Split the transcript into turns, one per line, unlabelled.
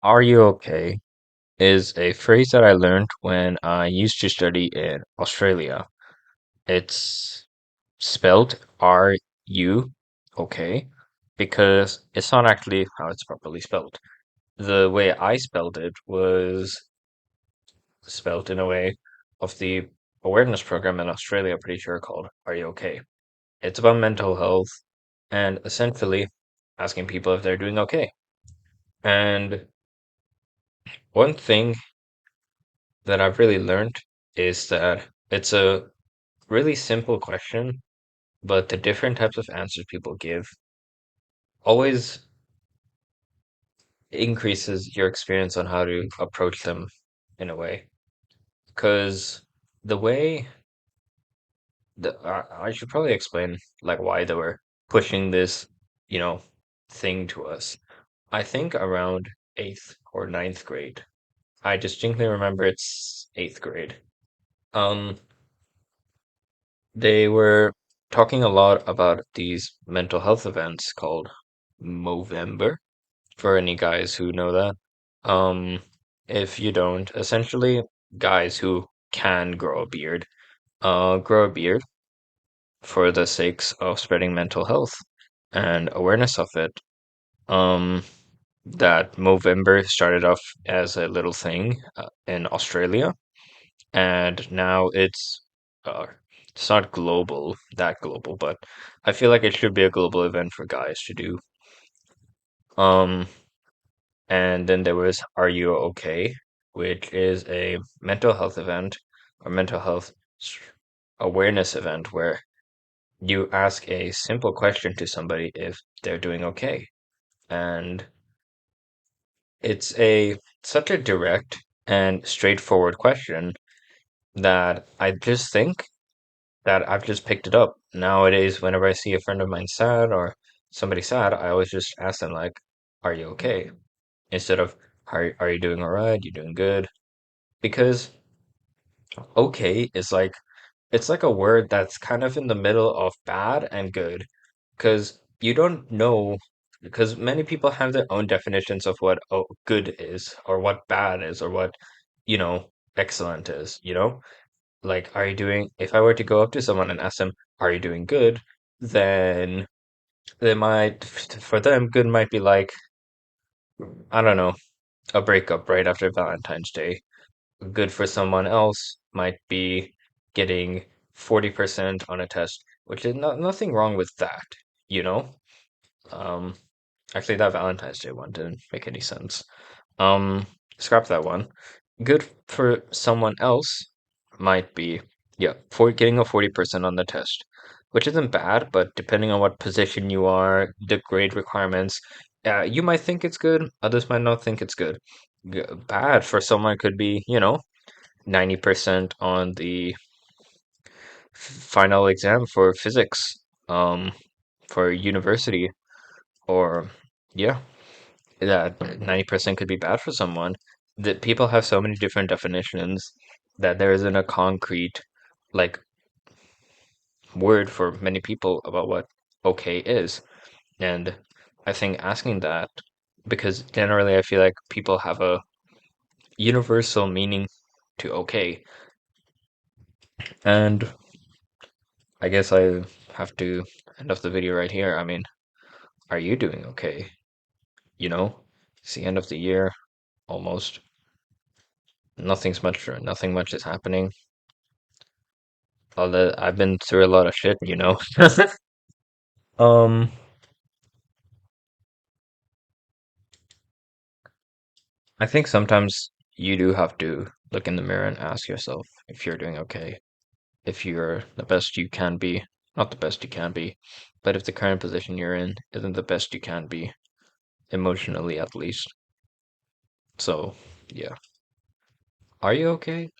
Are you okay? Is a phrase that I learned when I used to study in Australia. It's spelled R-U, okay, because it's not actually how it's properly spelled. The way I spelled it was spelled in a way of the awareness program in Australia, pretty sure called Are You Okay? It's about mental health and essentially asking people if they're doing okay. And one thing that I've really learned is that it's a really simple question, but the different types of answers people give always increases your experience on how to approach them in a way. Because the way I should probably explain like why they were pushing this, you know, thing to us. I think around eighth or ninth grade. I distinctly remember it's eighth grade. Um, They were talking a lot about these mental health events called Movember, for any guys who know that. Um, if you don't, essentially guys who can grow a beard for the sakes of spreading mental health and awareness of it. Um, that Movember started off as a little thing in Australia, and now uh, it's not that global, but I feel like it should be a global event for guys to do. Um, and then there was Are You Okay, which is a mental health event or mental health s- awareness event where you ask a simple question to somebody if they're doing okay. And it's a such a direct and straightforward question that I just think that I've just picked it up. Nowadays, whenever I see a friend of mine sad or somebody sad, I always just ask them like, "Are you okay?" Instead of are you doing all right? You doing good?" Because okay is like it's like a word that's kind of in the middle of bad and good. Because you don't know, because many people have their own definitions of what good is or what bad is or what, you know, excellent is, you know? Like, are you doing, if I were to go up to someone and ask them, are you doing good? Then they might, for them, good might be like, I don't know, a breakup right after Valentine's Day. Good for someone else might be getting 40% on a test, which is nothing wrong with that, you know? Um, Actually, that Valentine's Day one didn't make any sense. Um, Scrap that one. Good for someone else might be, yeah, for getting a 40% on the test, which isn't bad, but depending on what position you are, the grade requirements, you might think it's good, others might not think it's good. Bad for someone could be, 90% on the final exam for physics, um, for university, or yeah. That 90% could be bad for someone. That people have so many different definitions that there isn't a concrete like word for many people about what okay is. And I think asking that, because generally I feel like people have a universal meaning to okay. And I guess I have to end off the video right here. I mean, are you doing okay? You know, it's the end of the year almost. Nothing much is happening. Although I've been through a lot of shit, you know. Um, I think sometimes you do have to look in the mirror and ask yourself if you're doing okay, if you're the best you can be, not the best you can be, but if the current position you're in isn't the best you can be, emotionally at least. So, yeah. Are you okay?